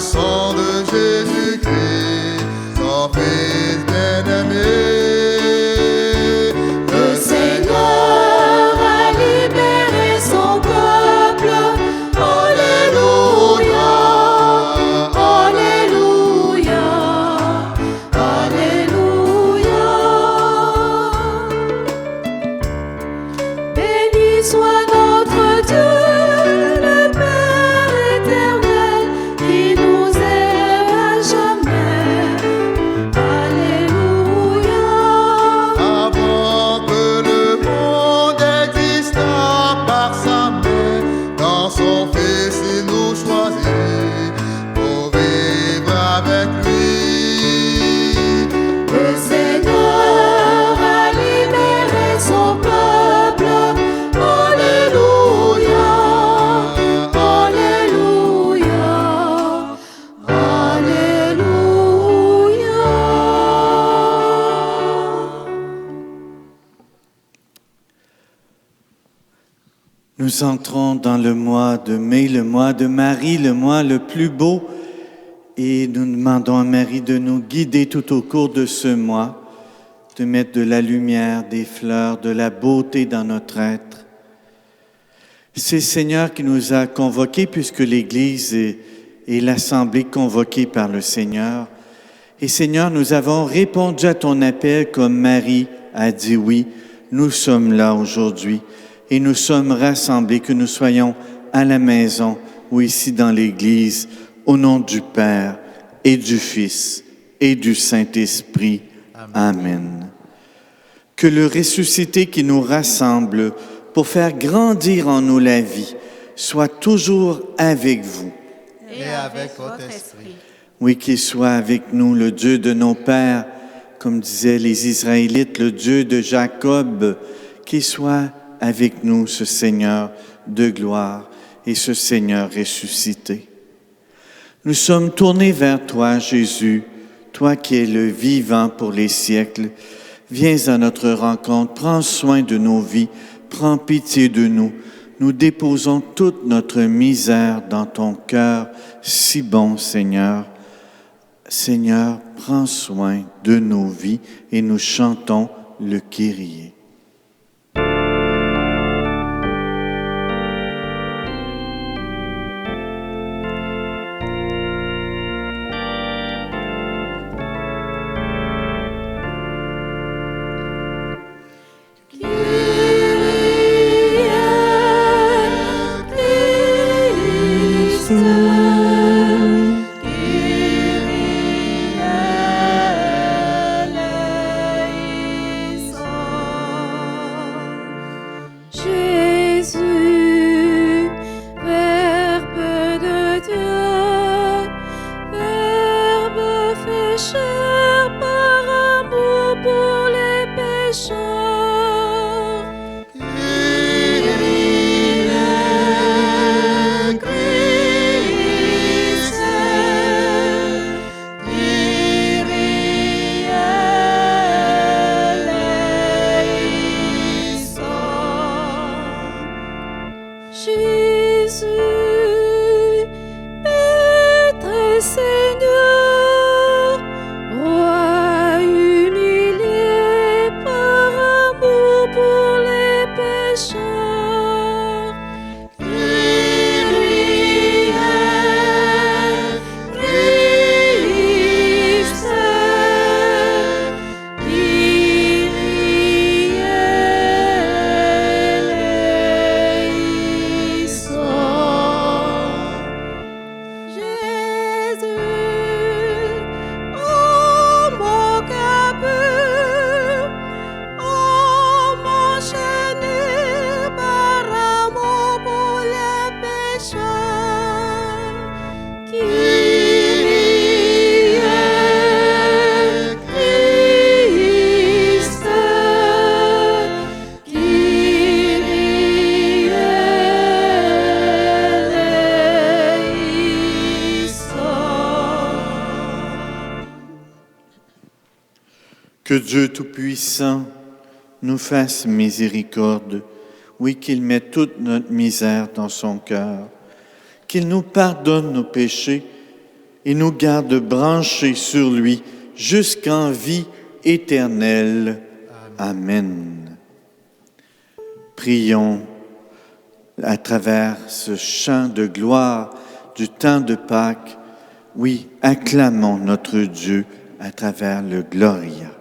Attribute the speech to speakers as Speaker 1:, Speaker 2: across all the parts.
Speaker 1: sang de Jésus-Christ, son Fils bien-aimé.
Speaker 2: Le Seigneur a libéré son peuple. Alléluia, Alléluia, Alléluia. Béni soit notre Dieu, le Père éternel, qui nous aime à jamais. Alléluia.
Speaker 1: Avant que le monde exista, par sa main, dans son Fils il nous choisit pour vivre avec lui.
Speaker 2: Le Seigneur a libéré son peuple. Alléluia, Alléluia, Alléluia.
Speaker 3: Nous entrons dans le mois de mai, le mois de Marie, le mois le plus beau, et nous demandons à Marie de nous guider tout au cours de ce mois, de mettre de la lumière, des fleurs, de la beauté dans notre être. C'est le Seigneur qui nous a convoqués, puisque l'Église est l'assemblée convoquée par le Seigneur. Et Seigneur, nous avons répondu à ton appel comme Marie a dit oui. Nous sommes là aujourd'hui et nous sommes rassemblés, que nous soyons à la maison ou ici dans l'Église, au nom du Père et du Fils et du Saint-Esprit. Amen. Que le ressuscité qui nous rassemble pour faire grandir en nous la vie soit toujours avec vous.
Speaker 2: Et avec votre esprit.
Speaker 3: Oui, qu'il soit avec nous, le Dieu de nos pères, comme disaient les Israélites, le Dieu de Jacob, qu'il soit avec nous, ce Seigneur de gloire et ce Seigneur ressuscité. Nous sommes tournés vers toi, Jésus, toi qui es le vivant pour les siècles. Viens à notre rencontre, prends soin de nos vies, prends pitié de nous. Nous déposons toute notre misère dans ton cœur, si bon Seigneur. Seigneur, prends soin de nos vies et nous chantons le Kyrie.
Speaker 2: Jésus, Verbe de Dieu, Verbe fait chair par amour pour les pécheurs. Kyrie, Christ, Kyrie eleison. Jésus, Maître et Seigneur, Roi humilié par amour pour les pécheurs. Kyrie, Christ, Kyrie eleison. Jésus, homme capeux, homme enchaîné par amour pour les pécheurs. Kyrie, Christ, Kyrie eleison.
Speaker 3: Que Dieu Tout-Puissant nous fasse miséricorde, oui, qu'il mette toute notre misère dans son cœur, qu'il nous pardonne nos péchés et nous garde branchés sur lui jusqu'en vie éternelle. Amen. Prions à travers ce chant de gloire du temps de Pâques. Oui, acclamons notre Dieu à travers le Gloria.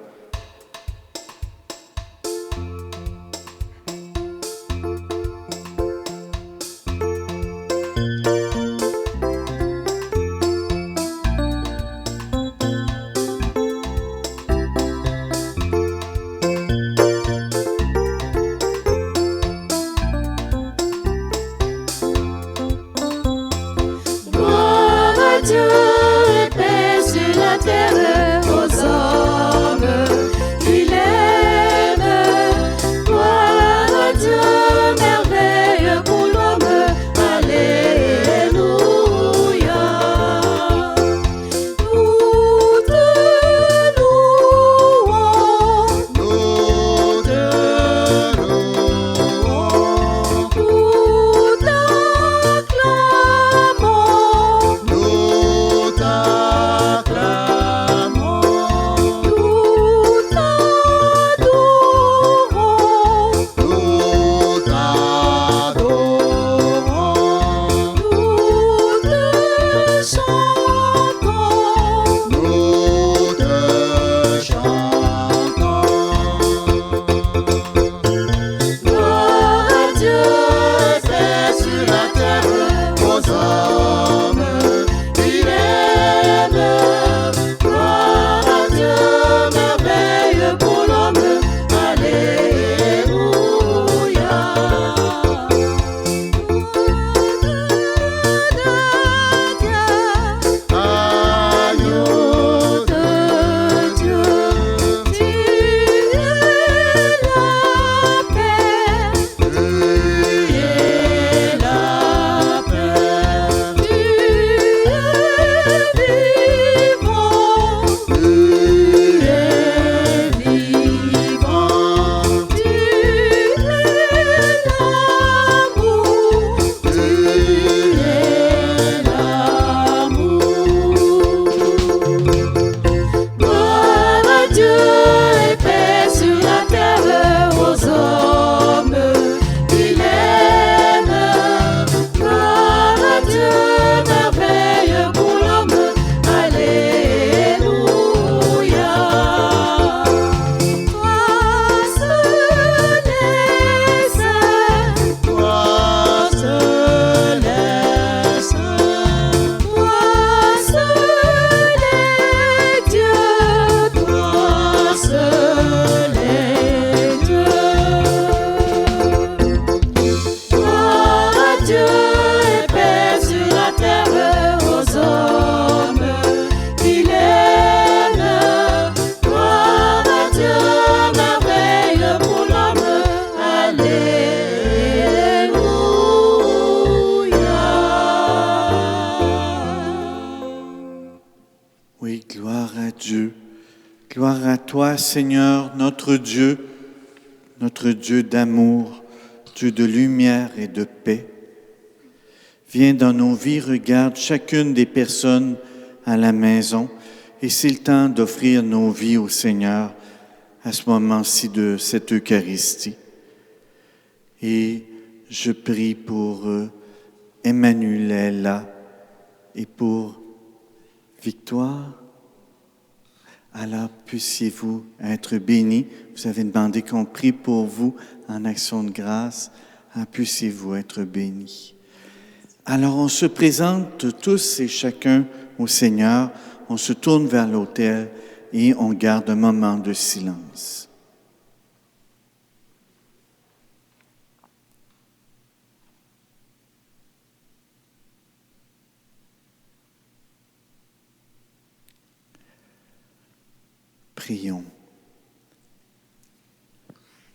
Speaker 3: Oui, gloire à Dieu. Gloire à toi, Seigneur, notre Dieu d'amour, Dieu de lumière et de paix. Viens dans nos vies, regarde chacune des personnes à la maison et c'est le temps d'offrir nos vies au Seigneur à ce moment-ci de cette Eucharistie. Et je prie pour Emmanuela et pour Victoire. Alors, puissiez-vous être bénis. Vous avez demandé qu'on prie pour vous en action de grâce. Puissiez-vous être bénis. Alors, on se présente tous et chacun au Seigneur. On se tourne vers l'autel et on garde un moment de silence. Prions.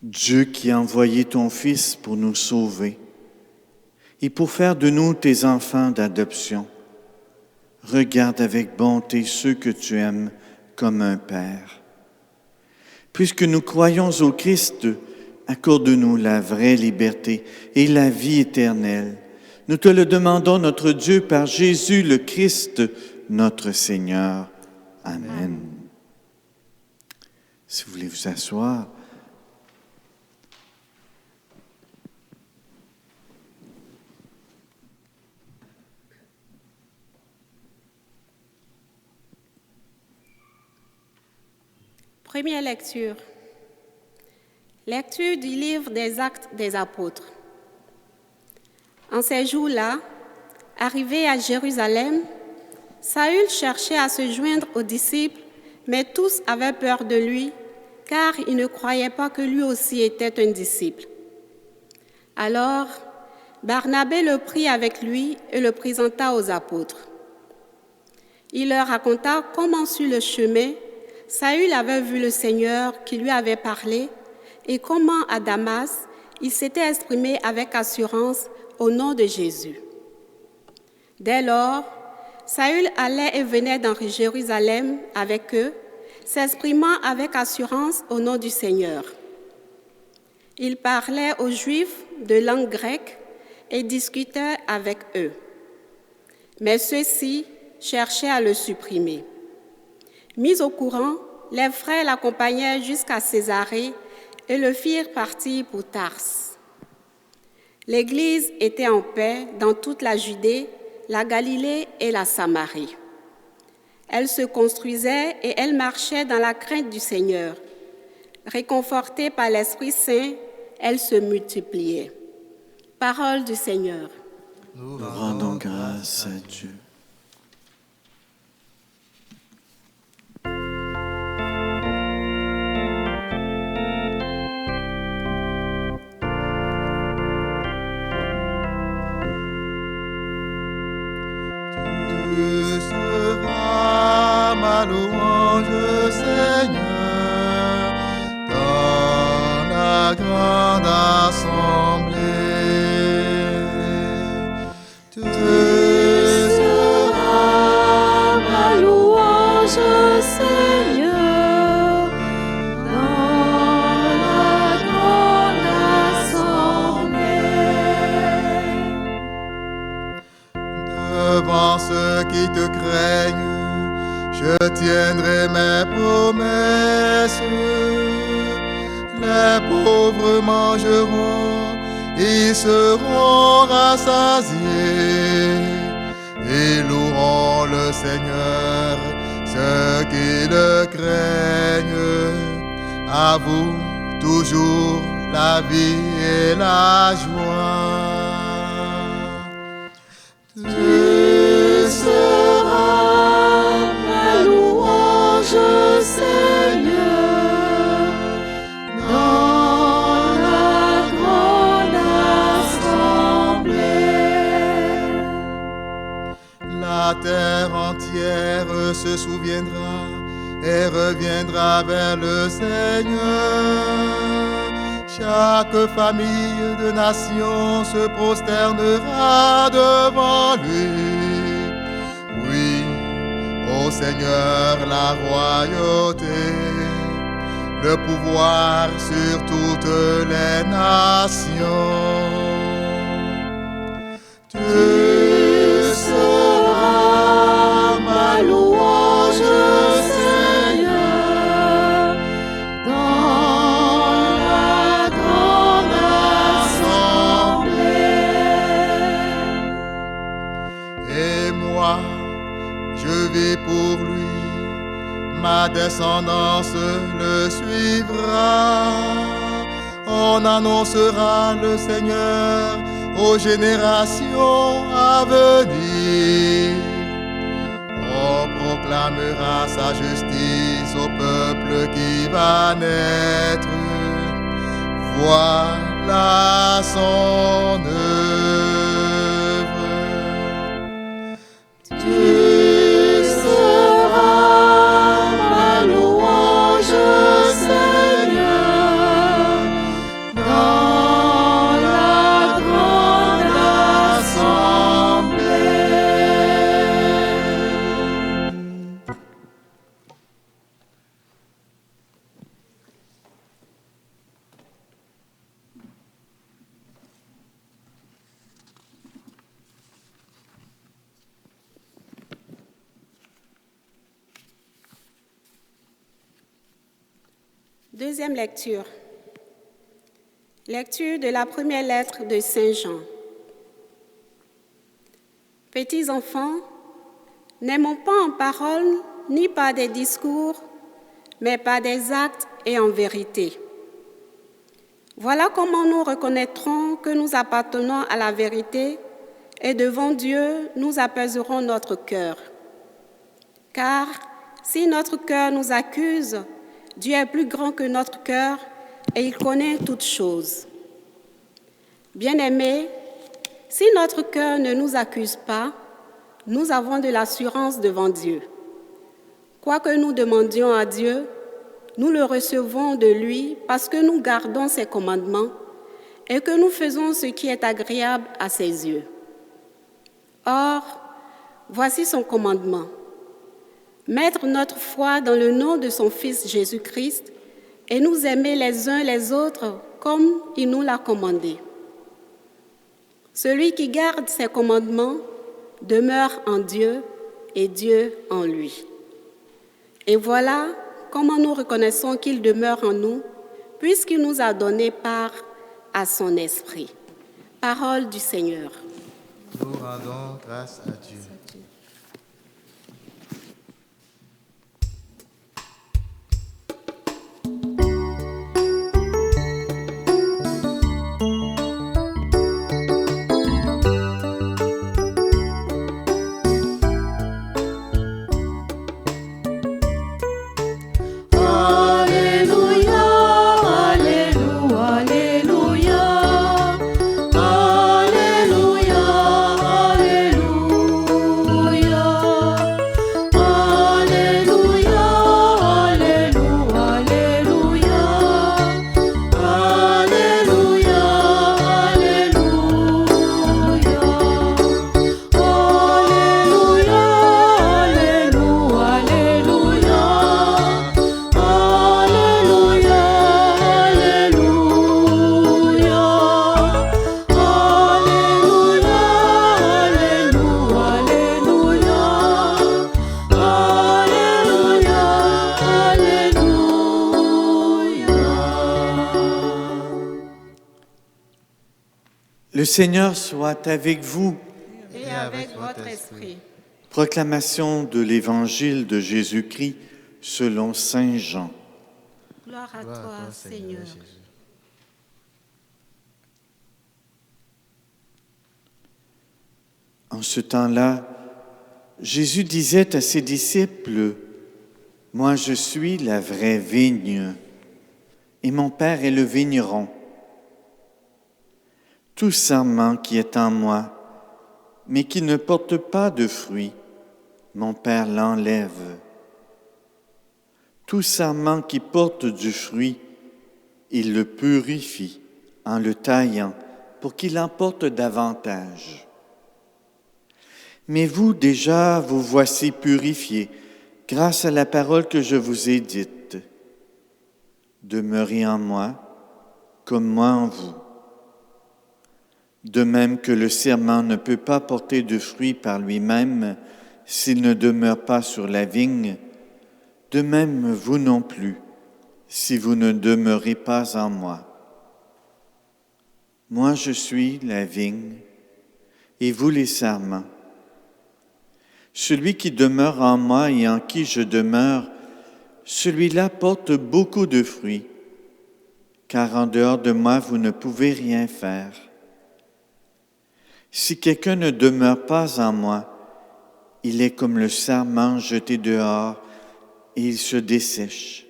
Speaker 3: Dieu qui a envoyé ton Fils pour nous sauver et pour faire de nous tes enfants d'adoption, regarde avec bonté ceux que tu aimes comme un Père. Puisque nous croyons au Christ, accorde-nous la vraie liberté et la vie éternelle. Nous te le demandons, notre Dieu, par Jésus le Christ, notre Seigneur. Amen. Si vous voulez vous asseoir.
Speaker 2: Première lecture. Lecture du livre des Actes des Apôtres. En ces jours-là, arrivé à Jérusalem, Saül cherchait à se joindre aux disciples, mais tous avaient peur de lui, car ils ne croyaient pas que lui aussi était un disciple. Alors, Barnabé le prit avec lui et le présenta aux apôtres. Il leur raconta comment sur le chemin, Saül avait vu le Seigneur qui lui avait parlé et comment à Damas, il s'était exprimé avec assurance au nom de Jésus. Dès lors, Saül allait et venait dans Jérusalem avec eux, s'exprimant avec assurance au nom du Seigneur. Il parlait aux Juifs de langue grecque et discutait avec eux. Mais ceux-ci cherchaient à le supprimer. Mis au courant, les frères l'accompagnèrent jusqu'à Césarée et le firent partir pour Tarse. L'Église était en paix dans toute la Judée, la Galilée et la Samarie. Elle se construisait et elle marchait dans la crainte du Seigneur. Réconfortée par l'Esprit Saint, elle se multipliait. Parole du Seigneur.
Speaker 3: Nous rendons grâce à Dieu.
Speaker 1: Tu seras ma louange, Seigneur, dans la grande assemblée. Tu
Speaker 2: seras ma louange, Seigneur, dans la grande assemblée.
Speaker 1: devant ceux qui te craignent, je tiendrai mes promesses. Les pauvres mangeront, ils seront rassasiés et loueront le Seigneur, ceux qui le craignent. À vous toujours la vie et la joie. Tu seras ma louange, Seigneur, dans la grande assemblée. La terre entière se souviendra et reviendra vers le Seigneur. Chaque famille de nations se prosternera devant lui. Oui, ô Seigneur, la royauté, le pouvoir sur toutes les nations. Tu seras ma louange, Seigneur, dans la grande assemblée. Et moi, je vis pour lui, ma descendance le suivra. On annoncera le Seigneur aux générations à venir. On proclamera sa justice au peuple qui va naître. Voilà son œuvre. Tu seras ma louange, Seigneur, dans la grande assemblée.
Speaker 2: Deuxième lecture. Lecture de la première lettre de Saint Jean. Petits enfants, n'aimons pas en parole ni par des discours, mais par des actes et en vérité. Voilà comment nous reconnaîtrons que nous appartenons à la vérité et devant Dieu, nous apaiserons notre cœur. Car si notre cœur nous accuse, Dieu est plus grand que notre cœur et il connaît toutes choses. Bien-aimés, si notre cœur ne nous accuse pas, nous avons de l'assurance devant Dieu. Quoi que nous demandions à Dieu, nous le recevons de lui parce que nous gardons ses commandements et que nous faisons ce qui est agréable à ses yeux. Or, voici son commandement. Mettre notre foi dans le nom de son Fils Jésus-Christ et nous aimer les uns les autres comme il nous l'a commandé. Celui qui garde ses commandements demeure en Dieu et Dieu en lui. Et voilà comment nous reconnaissons qu'il demeure en nous, puisqu'il nous a donné part à son esprit. Parole du Seigneur.
Speaker 4: Nous rendons grâce à Dieu.
Speaker 3: Le Seigneur soit avec vous.
Speaker 2: Et avec votre esprit.
Speaker 3: Proclamation de l'Évangile de Jésus-Christ selon Saint Jean.
Speaker 2: Gloire à toi, Seigneur.
Speaker 4: Jésus.
Speaker 3: En ce temps-là, Jésus disait à ses disciples, « Moi je suis la vraie vigne, et mon Père est le vigneron. Tout sarment qui est en moi, mais qui ne porte pas de fruits, mon Père l'enlève. Tout sarment qui porte du fruit, il le purifie en le taillant pour qu'il en porte davantage. Mais vous déjà, vous voici purifiés grâce à la parole que je vous ai dite. Demeurez en moi, comme moi en vous. De même que le sarment ne peut pas porter de fruits par lui-même s'il ne demeure pas sur la vigne, de même vous non plus, si vous ne demeurez pas en moi. Moi je suis la vigne, et vous les sarments. Celui qui demeure en moi et en qui je demeure, celui-là porte beaucoup de fruits, car en dehors de moi vous ne pouvez rien faire. Si quelqu'un ne demeure pas en moi, il est comme le sarment jeté dehors et il se dessèche.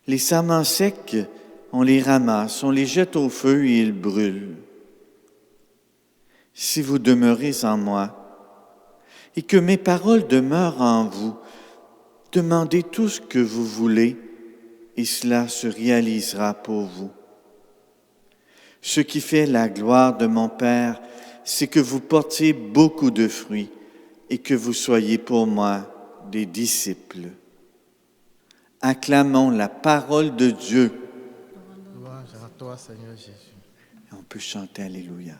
Speaker 3: Les sarments secs, on les ramasse, on les jette au feu et ils brûlent. Si vous demeurez en moi et que mes paroles demeurent en vous, demandez tout ce que vous voulez et cela se réalisera pour vous. Ce qui fait la gloire de mon Père, c'est que vous portiez beaucoup de fruits et que vous soyez pour moi des disciples. Acclamons la parole de Dieu.
Speaker 4: Louange à toi, Seigneur Jésus.
Speaker 3: On peut chanter Alléluia.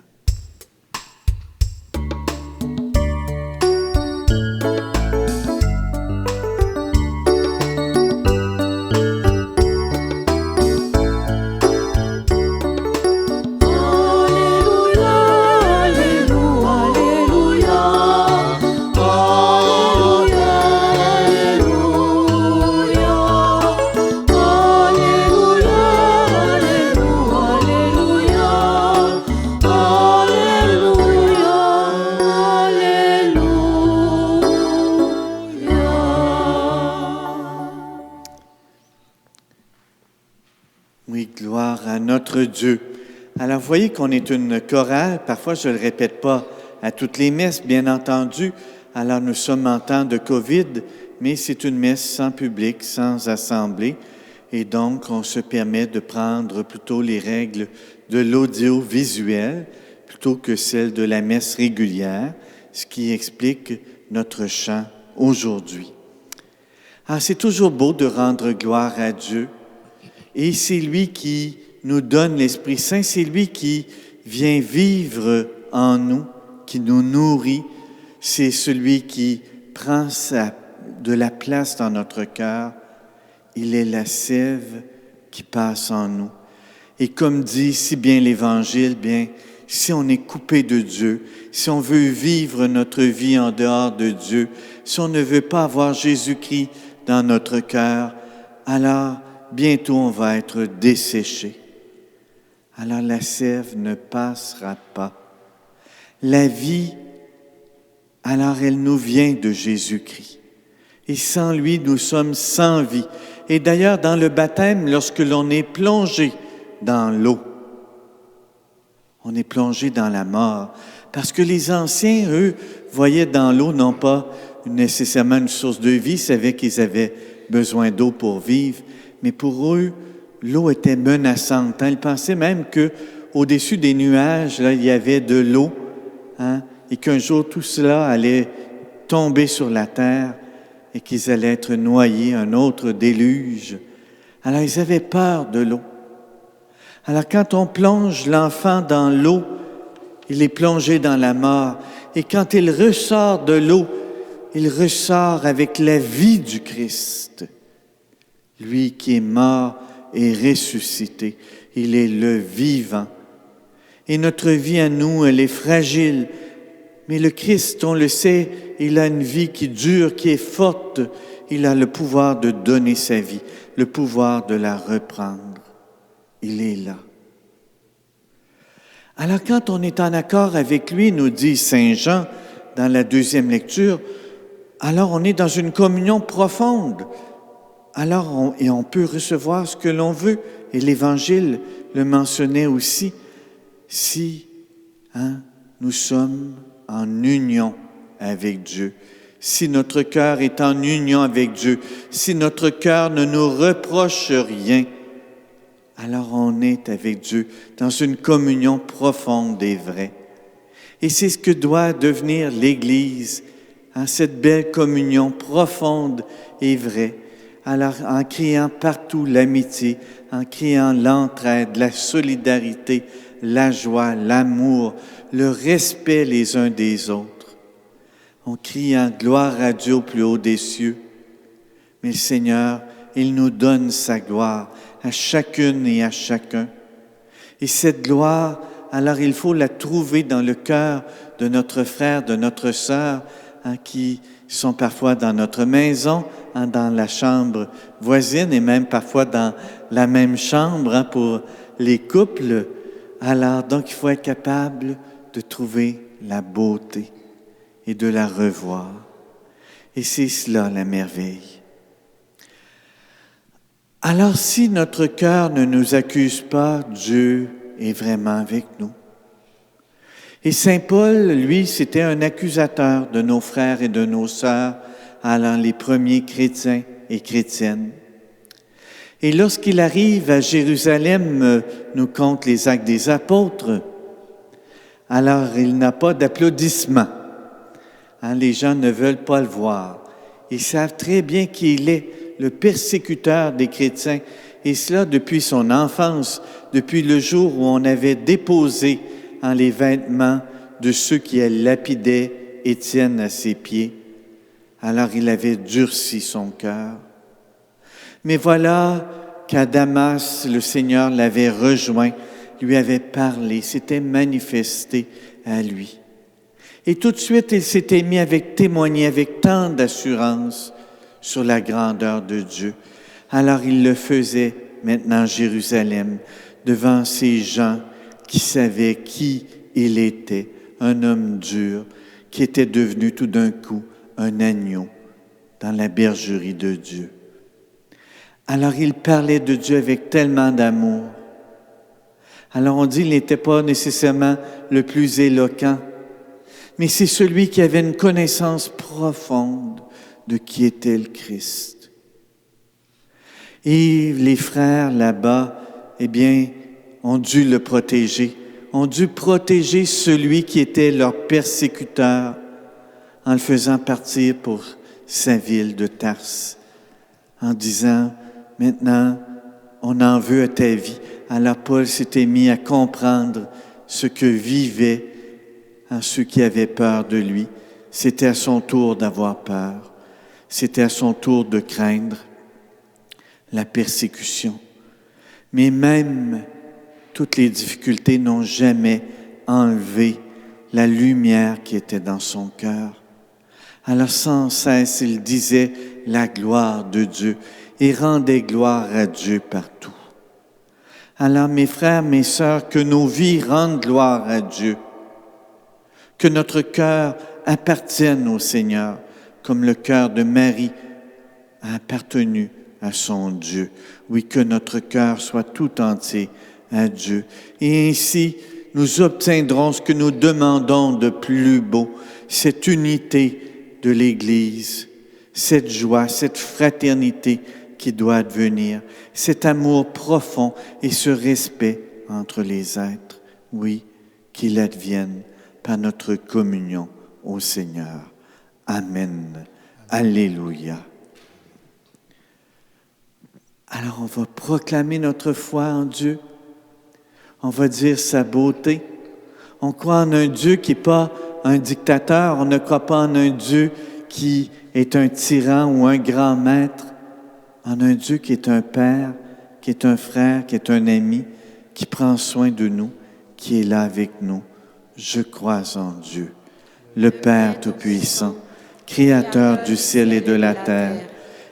Speaker 3: Oui, gloire à notre Dieu. Alors, vous voyez qu'on est une chorale. Parfois, je ne le répète pas à toutes les messes, bien entendu. Alors, nous sommes en temps de COVID, mais c'est une messe sans public, sans assemblée. Et donc, on se permet de prendre plutôt les règles de l'audiovisuel plutôt que celles de la messe régulière, ce qui explique notre chant aujourd'hui. Ah, c'est toujours beau de rendre gloire à Dieu. Et c'est lui qui nous donne l'Esprit Saint, c'est lui qui vient vivre en nous, qui nous nourrit. C'est celui qui prend de la place dans notre cœur. Il est la sève qui passe en nous. Et comme dit si bien l'Évangile, bien, si on est coupé de Dieu, si on veut vivre notre vie en dehors de Dieu, si on ne veut pas avoir Jésus-Christ dans notre cœur, alors bientôt on va être desséché. Alors la sève ne passera pas. La vie, alors elle nous vient de Jésus-Christ. Et sans lui, nous sommes sans vie. Et d'ailleurs, dans le baptême, lorsque l'on est plongé dans l'eau, on est plongé dans la mort. Parce que les anciens, eux, voyaient dans l'eau non pas nécessairement une source de vie, savaient qu'ils avaient besoin d'eau pour vivre, mais pour eux, l'eau était menaçante. Ils pensaient même qu'au-dessus des nuages, là, il y avait de l'eau, et qu'un jour tout cela allait tomber sur la terre et qu'ils allaient être noyés, un autre déluge. Alors, ils avaient peur de l'eau. Alors, quand on plonge l'enfant dans l'eau, il est plongé dans la mort. Et quand il ressort de l'eau, il ressort avec la vie du Christ. Lui qui est mort et ressuscité. Il est le vivant. Et notre vie à nous, elle est fragile. Mais le Christ, on le sait, il a une vie qui dure, qui est forte. Il a le pouvoir de donner sa vie, le pouvoir de la reprendre. Il est là. Alors quand on est en accord avec lui, nous dit Saint Jean dans la deuxième lecture, alors on est dans une communion profonde. Alors on peut recevoir ce que l'on veut. Et l'Évangile le mentionnait aussi. Si nous sommes en union avec Dieu, si notre cœur est en union avec Dieu, si notre cœur ne nous reproche rien, alors on est avec Dieu dans une communion profonde et vraie. Et c'est ce que doit devenir l'Église, cette belle communion profonde et vraie, alors en créant partout l'amitié, en créant l'entraide, la solidarité, la joie, l'amour, le respect les uns des autres. On crie en gloire à Dieu au plus haut des cieux. Mais le Seigneur, il nous donne sa gloire à chacune et à chacun. Et cette gloire, alors il faut la trouver dans le cœur de notre frère, de notre sœur, qui sont parfois dans notre maison, dans la chambre voisine et même parfois dans la même chambre pour les couples. Alors, donc, il faut être capable de trouver la beauté et de la revoir. Et c'est cela la merveille. Alors, si notre cœur ne nous accuse pas, Dieu est vraiment avec nous. Et Saint Paul, lui, c'était un accusateur de nos frères et de nos sœurs, allant les premiers chrétiens et chrétiennes. Et lorsqu'il arrive à Jérusalem, nous compte les Actes des Apôtres, alors il n'a pas d'applaudissements. Les gens ne veulent pas le voir. Ils savent très bien qu'il est le persécuteur des chrétiens, et cela depuis son enfance, depuis le jour où on avait déposé les vêtements de ceux qui lapidaient Étienne à ses pieds. Alors il avait durci son cœur. Mais voilà qu'à Damas, le Seigneur l'avait rejoint, lui avait parlé, s'était manifesté à lui. Et tout de suite, il s'était mis avec témoigner avec tant d'assurance sur la grandeur de Dieu. Alors il le faisait maintenant à Jérusalem, devant ces gens qui savaient qui il était, un homme dur, qui était devenu tout d'un coup un agneau dans la bergerie de Dieu. Alors il parlait de Dieu avec tellement d'amour. Alors on dit qu'il n'était pas nécessairement le plus éloquent, mais c'est celui qui avait une connaissance profonde de qui était le Christ. Et les frères là-bas, eh bien, ont dû le protéger, ont dû protéger celui qui était leur persécuteur en le faisant partir pour sa ville de Tarse, en disant, maintenant, on en veut à ta vie. Alors Paul s'était mis à comprendre ce que vivaient ceux qui avaient peur de lui. C'était à son tour d'avoir peur. C'était à son tour de craindre la persécution. Mais même toutes les difficultés n'ont jamais enlevé la lumière qui était dans son cœur. Alors sans cesse, il disait la gloire de Dieu et rendait gloire à Dieu partout. Alors mes frères, mes sœurs, que nos vies rendent gloire à Dieu, que notre cœur appartienne au Seigneur, comme le cœur de Marie a appartenu à son Dieu. Oui, que notre cœur soit tout entier à Dieu. Et ainsi, nous obtiendrons ce que nous demandons de plus beau, cette unité de l'Église, cette joie, cette fraternité qui doit advenir, cet amour profond et ce respect entre les êtres. Oui, qu'il advienne par notre communion au Seigneur. Amen. Alléluia. Alors on va proclamer notre foi en Dieu. On va dire sa beauté. On croit en un Dieu qui n'est pas un dictateur. On ne croit pas en un Dieu qui est un tyran ou un grand maître. En un Dieu qui est un Père, qui est un frère, qui est un ami, qui prend soin de nous, qui est là avec nous. Je crois en Dieu, le Père Tout-Puissant, Créateur du ciel et de la terre,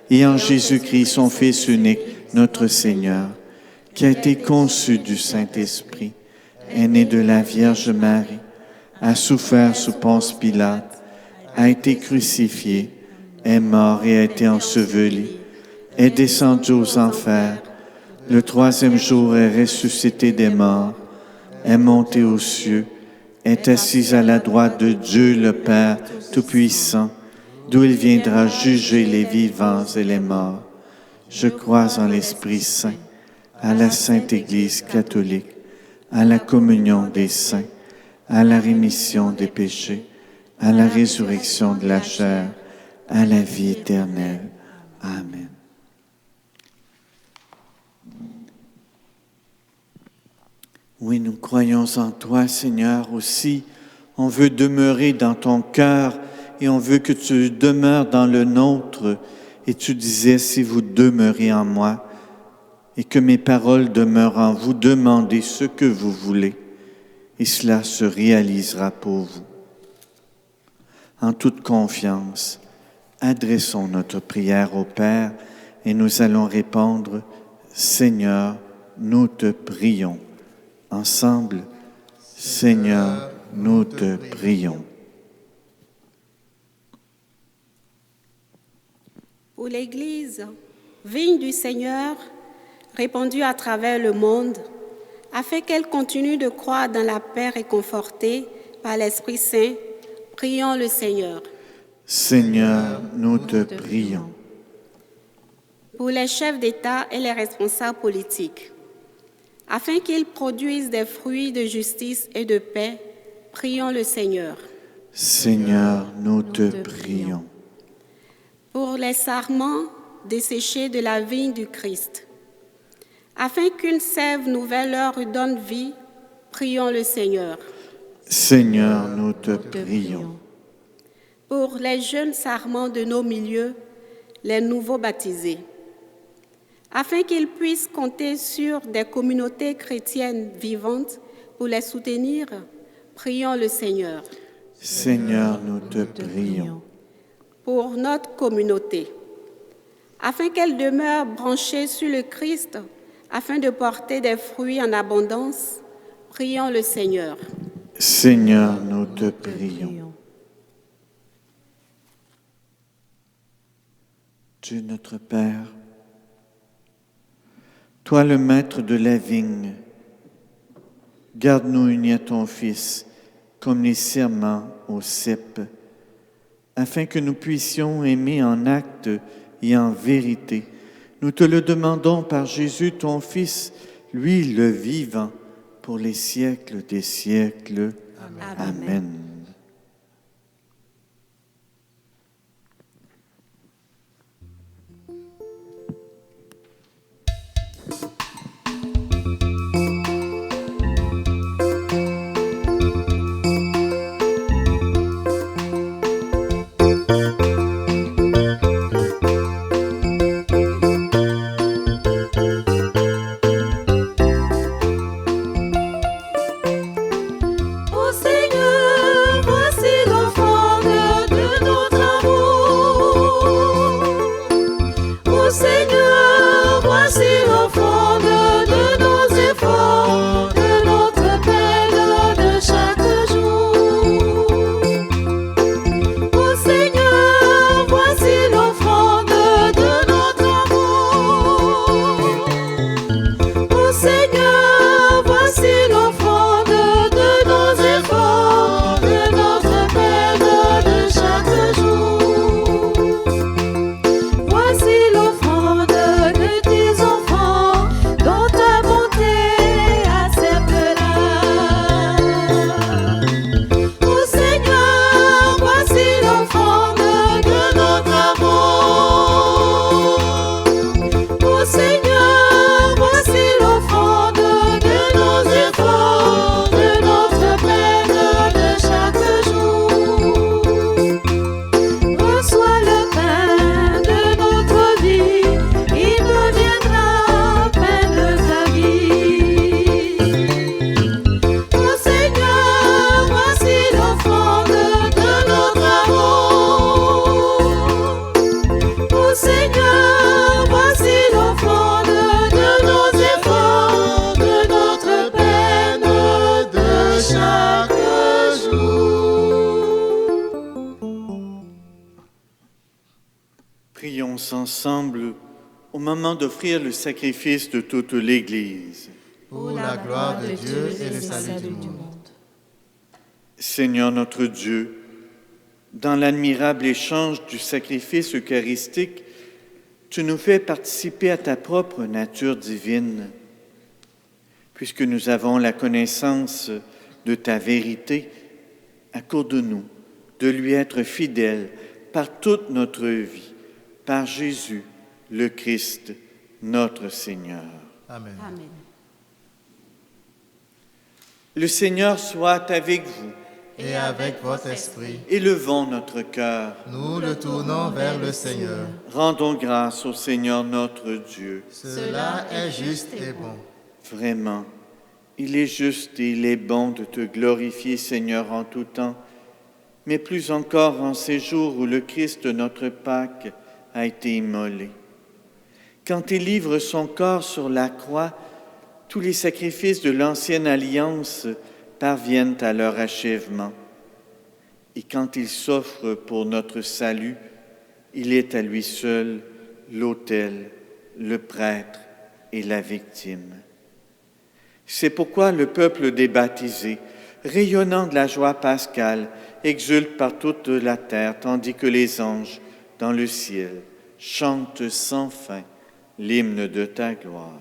Speaker 3: et en Jésus-Christ, son Fils unique, notre Seigneur, qui a été conçu du Saint-Esprit, est né de la Vierge Marie, a souffert sous Ponce Pilate, a été crucifié, est mort et a été enseveli, est descendu aux enfers, le troisième jour est ressuscité des morts, est monté aux cieux, est assis à la droite de Dieu le Père Tout-Puissant, d'où il viendra juger les vivants et les morts. Je crois en l'Esprit Saint, à la Sainte Église catholique, à la communion des saints, à la rémission des péchés, à la résurrection de la chair, à la vie éternelle. Amen. Oui, nous croyons en toi, Seigneur, aussi. On veut demeurer dans ton cœur et on veut que tu demeures dans le nôtre. Et tu disais, si vous demeurez en moi et que mes paroles demeurent en vous, demandez ce que vous voulez et cela se réalisera pour vous. En toute confiance, adressons notre prière au Père et nous allons répondre, Seigneur, nous te prions. Ensemble, Seigneur, nous te prions.
Speaker 2: Pour l'Église, vigne du Seigneur, répandue à travers le monde, afin qu'elle continue de croire dans la paix réconfortée par l'Esprit Saint, prions le Seigneur.
Speaker 3: Seigneur, nous te prions.
Speaker 2: Pour les chefs d'État et les responsables politiques, afin qu'ils produisent des fruits de justice et de paix, prions le Seigneur.
Speaker 3: Seigneur, nous te prions.
Speaker 2: Pour les sarments desséchés de la vigne du Christ, afin qu'une sève nouvelle leur donne vie, prions le Seigneur.
Speaker 3: Seigneur, nous te prions.
Speaker 2: Pour les jeunes sarments de nos milieux, les nouveaux baptisés, afin qu'ils puissent compter sur des communautés chrétiennes vivantes pour les soutenir, prions le Seigneur.
Speaker 3: Seigneur, nous te prions.
Speaker 2: Pour notre communauté, afin qu'elle demeure branchée sur le Christ, afin de porter des fruits en abondance, prions le Seigneur.
Speaker 3: Seigneur, nous te prions. Dieu notre Père, Toi le maître de la vigne, garde-nous unis à ton Fils, comme les serments au cep, afin que nous puissions aimer en acte et en vérité. Nous te le demandons par Jésus, ton Fils, lui le vivant, pour les siècles des siècles. Amen. Amen. Prions ensemble au moment d'offrir le sacrifice de toute l'Église.
Speaker 4: Pour la gloire de Dieu et le salut du monde.
Speaker 3: Seigneur notre Dieu, dans l'admirable échange du sacrifice eucharistique, tu nous fais participer à ta propre nature divine. Puisque nous avons la connaissance de ta vérité, accorde-nous de lui être fidèles par toute notre vie, par Jésus, le Christ, notre Seigneur.
Speaker 4: Amen.
Speaker 2: Amen.
Speaker 3: Le Seigneur soit avec vous.
Speaker 4: Et avec votre esprit,
Speaker 3: Élevons notre cœur.
Speaker 4: nous le tournons vers le Seigneur.
Speaker 3: Rendons grâce au Seigneur notre Dieu.
Speaker 4: Cela est juste et bon.
Speaker 3: Vraiment, il est juste et il est bon de te glorifier, Seigneur, en tout temps, mais plus encore en ces jours où le Christ, notre Pâque, a été immolé. Quand il livre son corps sur la croix, tous les sacrifices de l'ancienne alliance parviennent à leur achèvement. Et quand il s'offre pour notre salut, il est à lui seul l'autel, le prêtre et la victime. C'est pourquoi le peuple des baptisés, rayonnant de la joie pascale, exulte par toute la terre, tandis que les anges, dans le ciel, chantent sans fin l'hymne de ta gloire.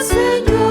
Speaker 1: Seigneur,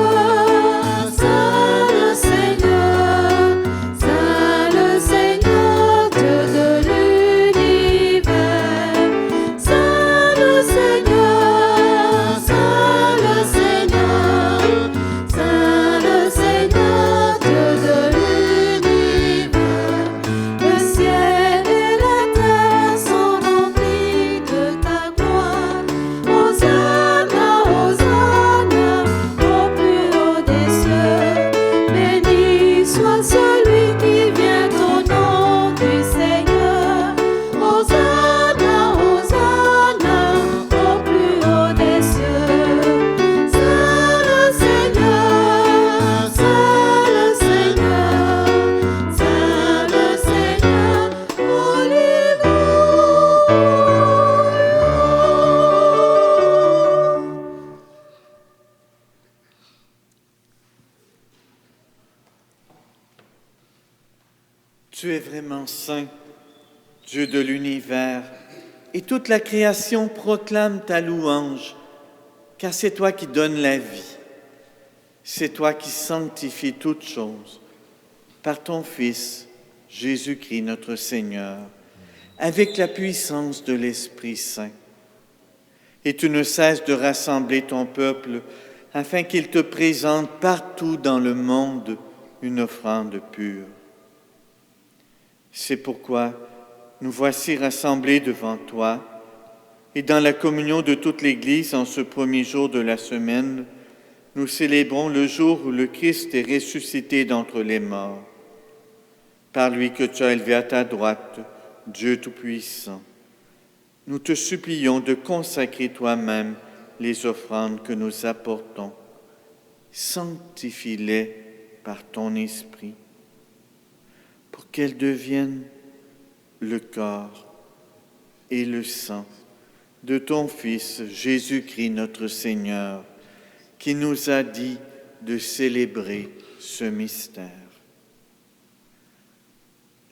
Speaker 3: Tu es vraiment saint, Dieu de l'univers, et toute la création proclame ta louange, car c'est toi qui donnes la vie. C'est toi qui sanctifies toutes choses par ton Fils, Jésus-Christ notre Seigneur, avec la puissance de l'Esprit Saint. Et tu ne cesses de rassembler ton peuple afin qu'il te présente partout dans le monde une offrande pure. C'est pourquoi nous voici rassemblés devant toi et dans la communion de toute l'Église en ce premier jour de la semaine, nous célébrons le jour où le Christ est ressuscité d'entre les morts. Par lui que tu as élevé à ta droite, Dieu Tout-Puissant, nous te supplions de consacrer toi-même les offrandes que nous apportons. Sanctifie-les par ton Esprit, pour qu'elles deviennent le corps et le sang de ton Fils Jésus-Christ notre Seigneur, qui nous a dit de célébrer ce mystère.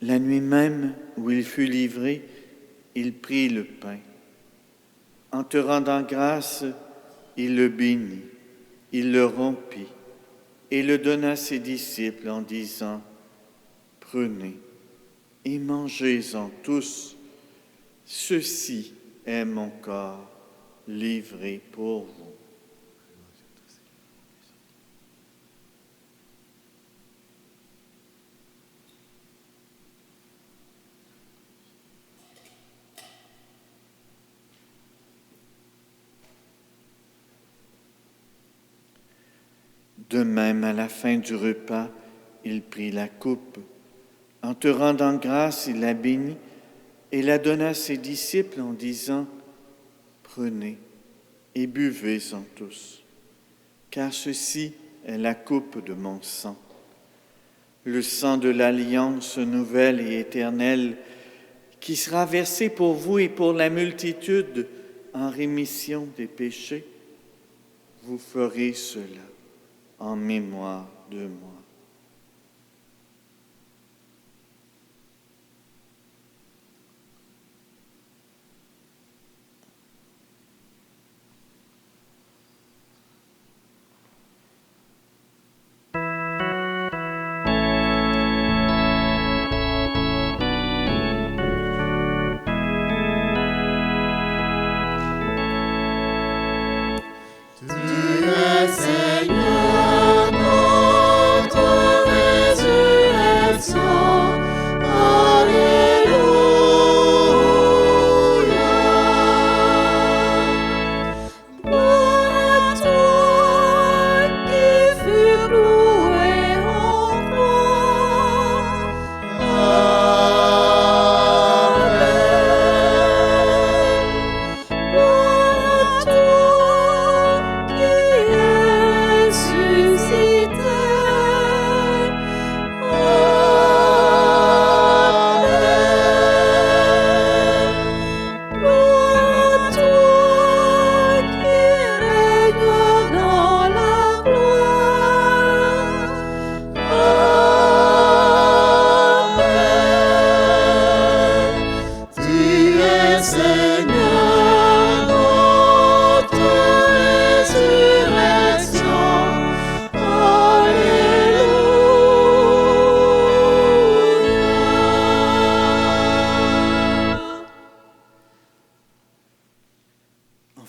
Speaker 3: La nuit même où il fut livré, il prit le pain. En te rendant grâce, il le bénit, il le rompit et le donna à ses disciples en disant : « Prenez et mangez-en tous, ceci est mon corps livré pour vous. » De même, à la fin du repas, il prit la coupe. En te rendant grâce, il la bénit et la donna à ses disciples en disant : « Prenez et buvez-en tous, car ceci est la coupe de mon sang, le sang de l'alliance nouvelle et éternelle qui sera versé pour vous et pour la multitude en rémission des péchés. Vous ferez cela en mémoire de moi. »
Speaker 1: Seigneur, notre résurrection.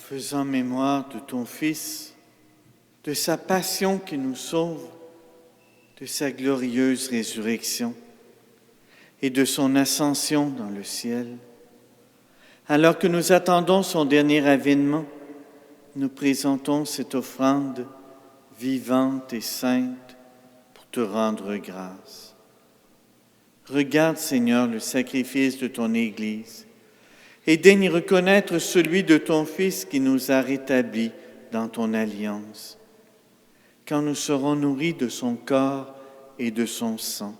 Speaker 3: faisant mémoire de ton Fils, de sa passion qui nous sauve, de sa glorieuse résurrection et de son ascension dans le ciel. Alors que nous attendons son dernier avènement, nous présentons cette offrande vivante et sainte pour te rendre grâce. Regarde, Seigneur, le sacrifice de ton Église et daigne reconnaître celui de ton Fils qui nous a rétablis dans ton alliance. Quand nous serons nourris de son corps et de son sang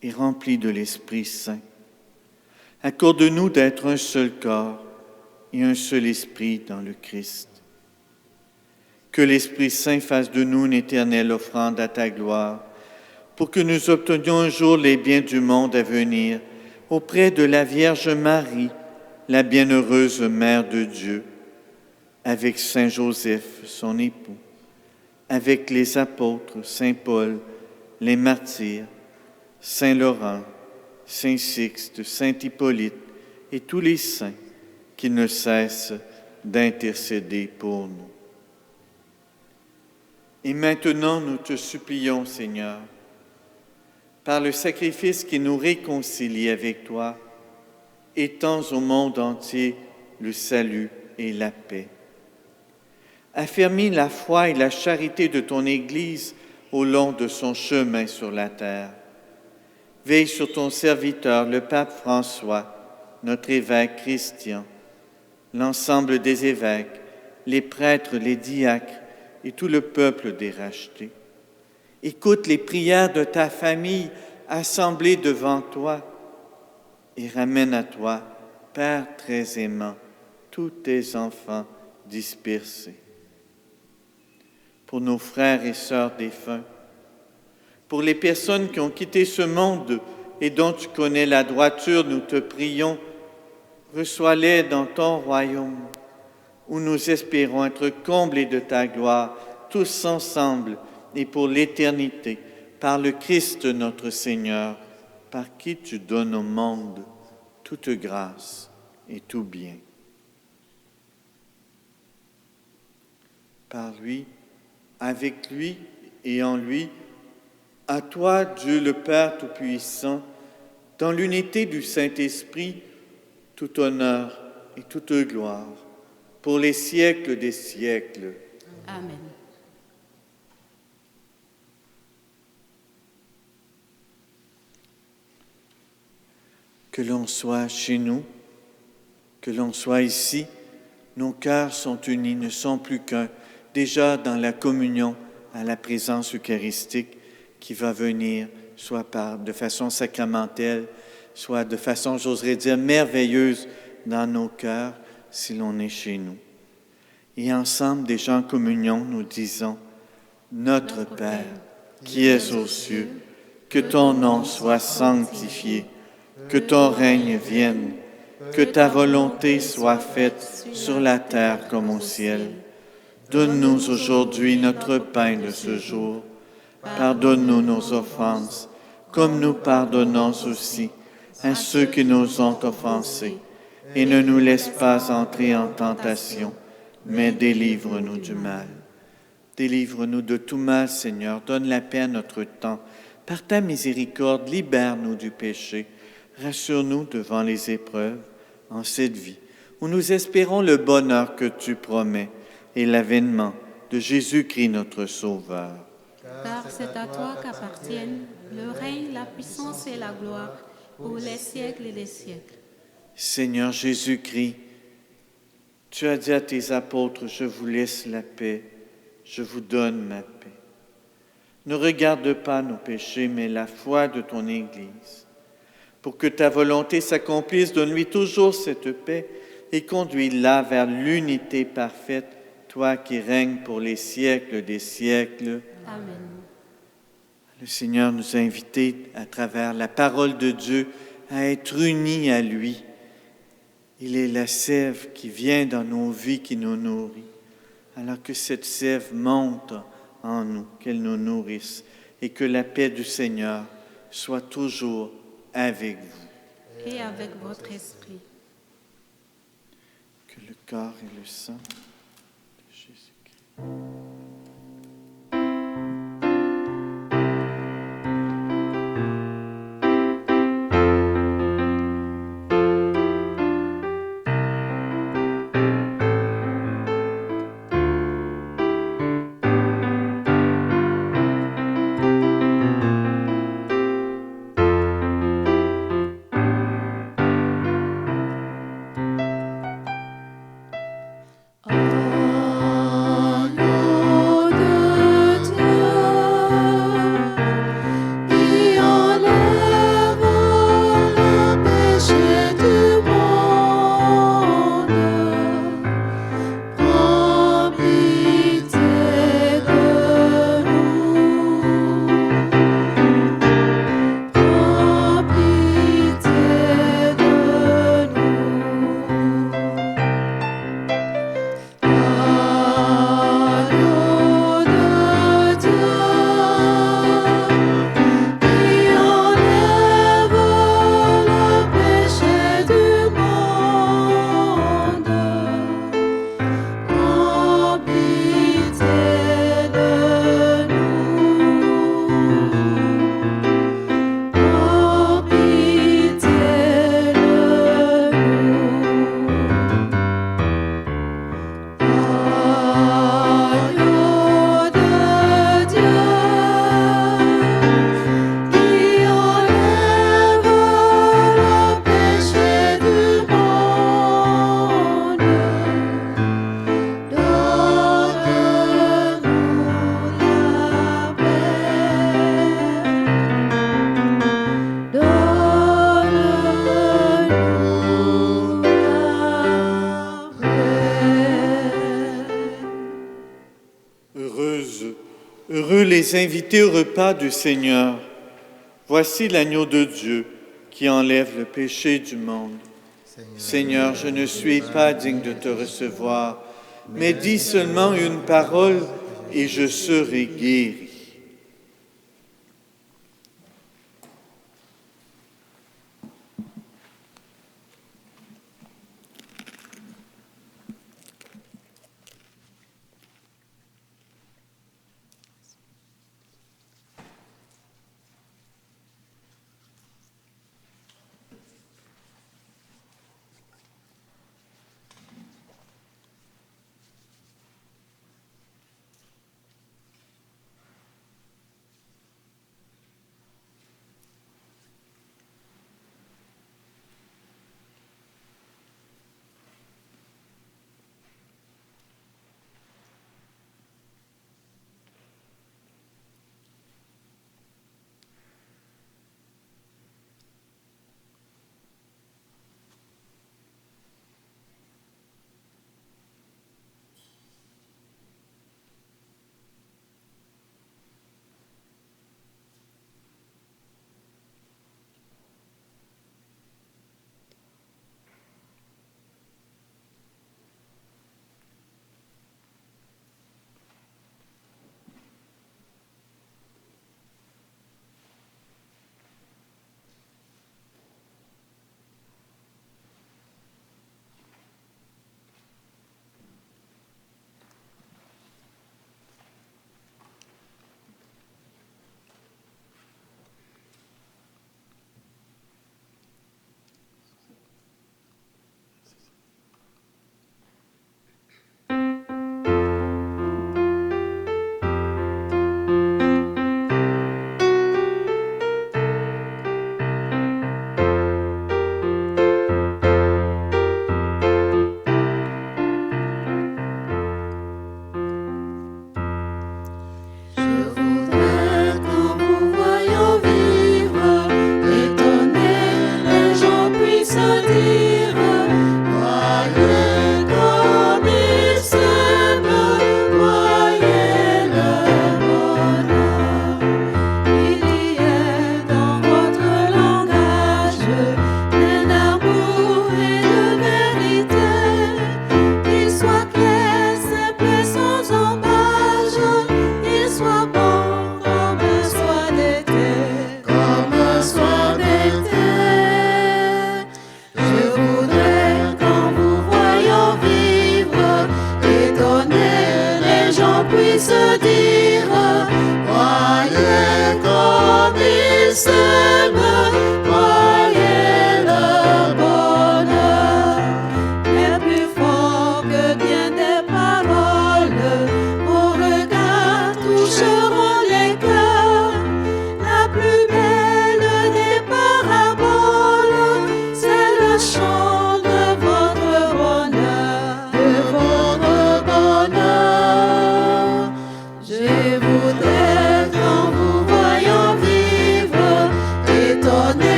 Speaker 3: et remplis de l'Esprit Saint, accorde-nous d'être un seul corps et un seul esprit dans le Christ. Que l'Esprit Saint fasse de nous une éternelle offrande à ta gloire, pour que nous obtenions un jour les biens du monde à venir, auprès de la Vierge Marie, la bienheureuse Mère de Dieu, avec Saint Joseph, son époux, avec les apôtres, Saint Paul, les martyrs, Saint Laurent, Saint Sixte, Saint Hippolyte et tous les saints qui ne cessent d'intercéder pour nous. Et maintenant, nous te supplions, Seigneur, par le sacrifice qui nous réconcilie avec toi, étends au monde entier le salut et la paix. Affermis la foi et la charité de ton Église au long de son chemin sur la terre. Veille sur ton serviteur, le pape François, notre évêque Christian, l'ensemble des évêques, les prêtres, les diacres et tout le peuple des rachetés. Écoute les prières de ta famille assemblée devant toi et ramène à toi, Père très aimant, tous tes enfants dispersés. Pour nos frères et sœurs défunts, pour les personnes qui ont quitté ce monde et dont tu connais la droiture, nous te prions, reçois-les dans ton royaume, où nous espérons être comblés de ta gloire, tous ensemble et pour l'éternité, par le Christ notre Seigneur, par qui tu donnes au monde toute grâce et tout bien. Par lui, avec lui et en lui, à toi, Dieu le Père Tout-Puissant, dans l'unité du Saint-Esprit, tout honneur et toute gloire, pour les siècles des siècles.
Speaker 2: Amen.
Speaker 3: Que l'on soit chez nous, que l'on soit ici, nos cœurs sont unis, ne sont plus qu'un, déjà dans la communion à la présence eucharistique qui va venir, soit de façon sacramentelle, soit de façon, j'oserais dire, merveilleuse dans nos cœurs si l'on est chez nous. Et ensemble, déjà en communion, nous disons, Notre Père, qui es aux cieux, que ton nom soit sanctifié, que ton règne vienne, que ta volonté soit faite sur la terre comme au ciel. Donne-nous aujourd'hui notre pain de ce jour. Pardonne-nous nos offenses, comme nous pardonnons aussi à ceux qui nous ont offensés. Et ne nous laisse pas entrer en tentation, mais délivre-nous du mal. Délivre-nous de tout mal, Seigneur. Donne la paix à notre temps. Par ta miséricorde, libère-nous du péché. Rassure-nous devant les épreuves en cette vie, où nous espérons le bonheur que tu promets et l'avènement de Jésus-Christ notre Sauveur.
Speaker 2: Car c'est à toi qu'appartiennent le règne, la puissance et la gloire pour les siècles des siècles.
Speaker 3: Seigneur Jésus-Christ, tu as dit à tes apôtres, je vous laisse la paix, je vous donne ma paix. Ne regarde pas nos péchés, mais la foi de ton Église. Pour que ta volonté s'accomplisse, donne-lui toujours cette paix et conduis-la vers l'unité parfaite, toi qui règnes pour les siècles des siècles.
Speaker 2: Amen.
Speaker 3: Le Seigneur nous a invités, à travers la parole de Dieu, à être unis à lui. Il est la sève qui vient dans nos vies, qui nous nourrit. Alors que cette sève monte en nous, qu'elle nous nourrisse, et que la paix du Seigneur soit toujours avec vous.
Speaker 2: Et avec votre esprit.
Speaker 3: Que le corps et le sang de Jésus-Christ.
Speaker 1: Agneau
Speaker 3: Heureux les invités au repas du Seigneur. Voici l'agneau de Dieu qui enlève le péché du monde. Seigneur, je ne suis pas digne de te recevoir, mais dis seulement une parole et je serai guéri.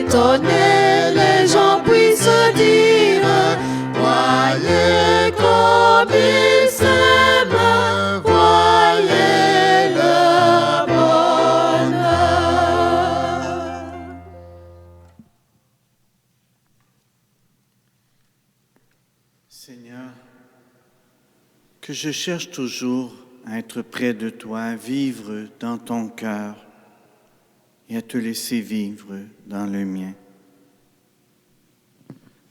Speaker 1: étonné, les gens puissent dire, voyez comme il s'aime, voyez le bonheur.
Speaker 3: Seigneur, que je cherche toujours à être près de toi, à vivre dans ton cœur et à te laisser vivre dans le mien.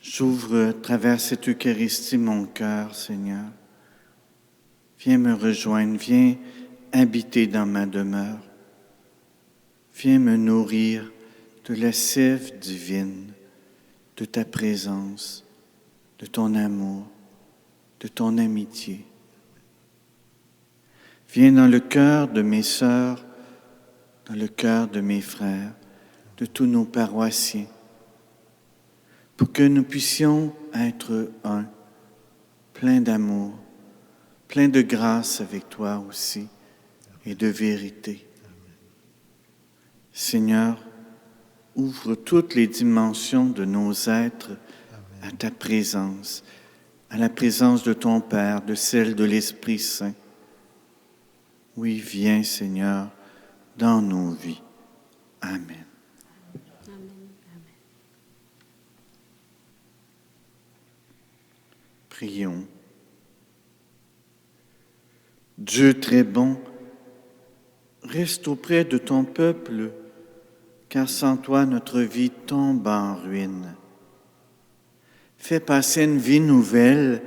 Speaker 3: J'ouvre à travers cette Eucharistie mon cœur, Seigneur. Viens me rejoindre, viens habiter dans ma demeure. Viens me nourrir de la sève divine, de ta présence, de ton amour, de ton amitié. Viens dans le cœur de mes sœurs, dans le cœur de mes frères, de tous nos paroissiens, pour que nous puissions être un, plein d'amour, plein de grâce avec toi aussi et de vérité. Seigneur, ouvre toutes les dimensions de nos êtres à ta présence, à la présence de ton Père, de celle de l'Esprit Saint. Oui, viens, Seigneur, dans nos vies. Amen. Prions. Dieu très bon, reste auprès de ton peuple, car sans toi notre vie tombe en ruine. Fais passer une vie nouvelle,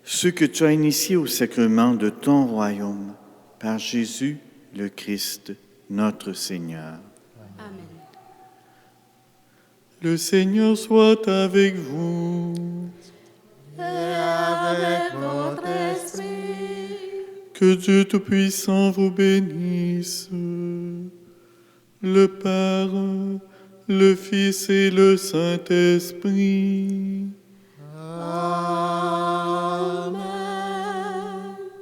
Speaker 3: ceux que tu as initiés au sacrement de ton royaume, par Jésus le Christ, notre Seigneur.
Speaker 2: Amen.
Speaker 3: Le Seigneur soit avec vous.
Speaker 1: Et avec votre esprit.
Speaker 3: Que Dieu Tout-Puissant vous bénisse, le Père, le Fils et le Saint-Esprit.
Speaker 1: Amen.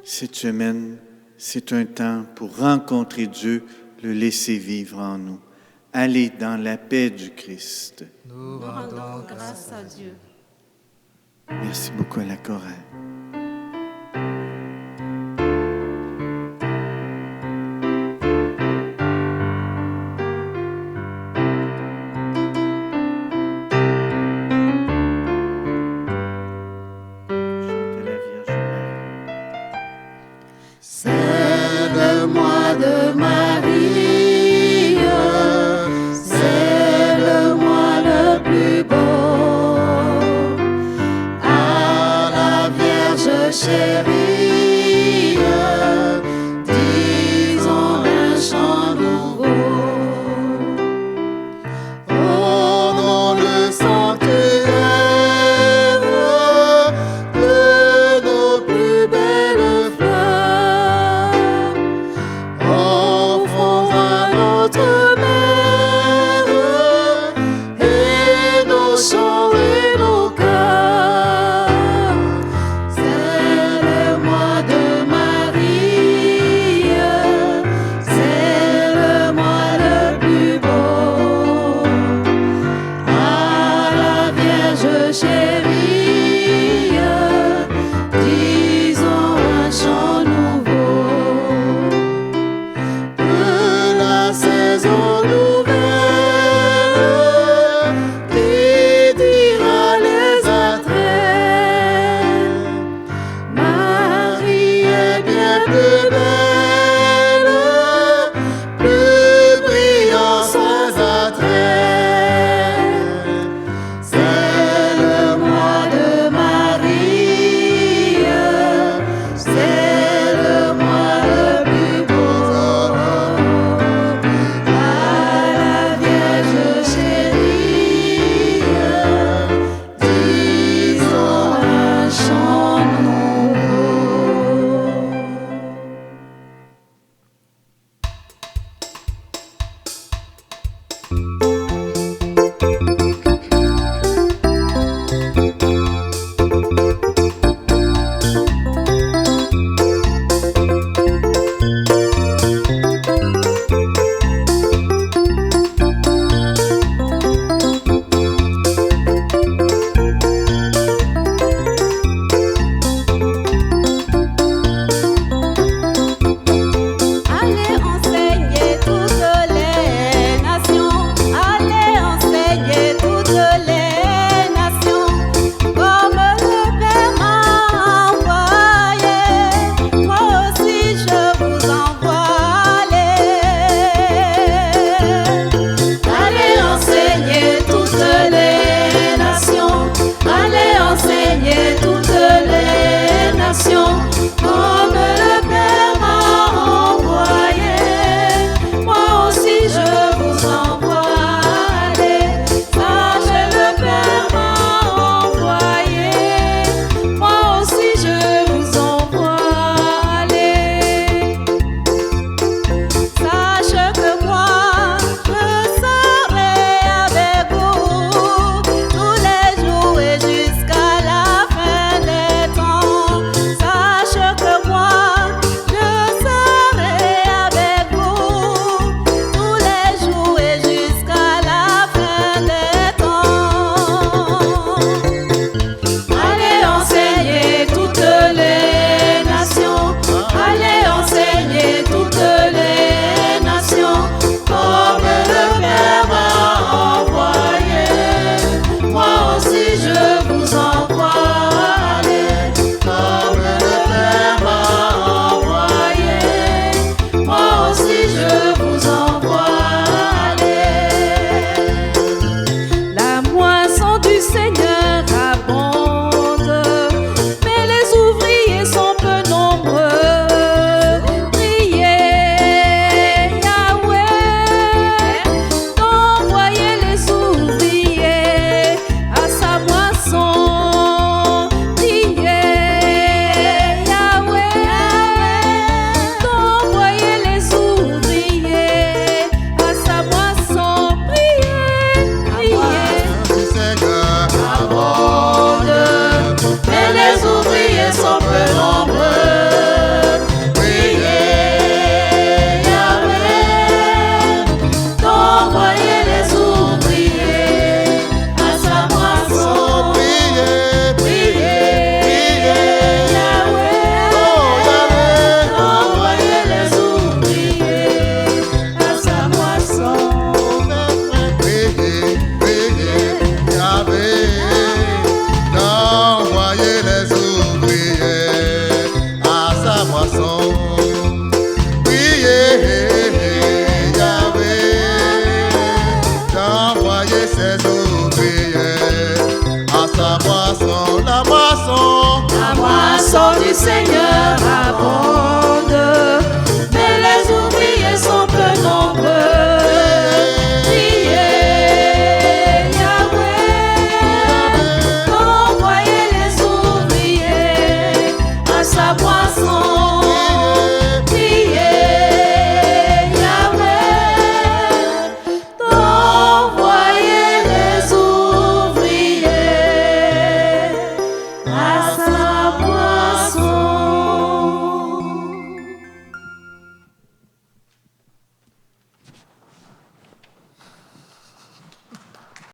Speaker 3: Cette semaine, c'est un temps pour rencontrer Dieu, le laisser vivre en nous. Allez dans la paix du Christ.
Speaker 4: Nous
Speaker 2: Nous rendons
Speaker 4: rendons
Speaker 2: grâce à Dieu.
Speaker 3: Merci beaucoup à la chorale. Chantez la Vierge Marie.
Speaker 1: C'est le mois de Marie, c'est le mois le plus beau. À la Vierge chérie, disons un chant nouveau. Oh non, le sanctuaire de nos plus belles fleurs, offrons à notre mère et nos chants et nos cœurs. C'est le mois de Marie, c'est le mois le plus beau. À la Vierge chérie, disons un chant nouveau. De la saison nouvelle, qui dira les attraits. Marie est bien plus belle, plus brillant sans attrait. C'est le mois du Seigneur abonde.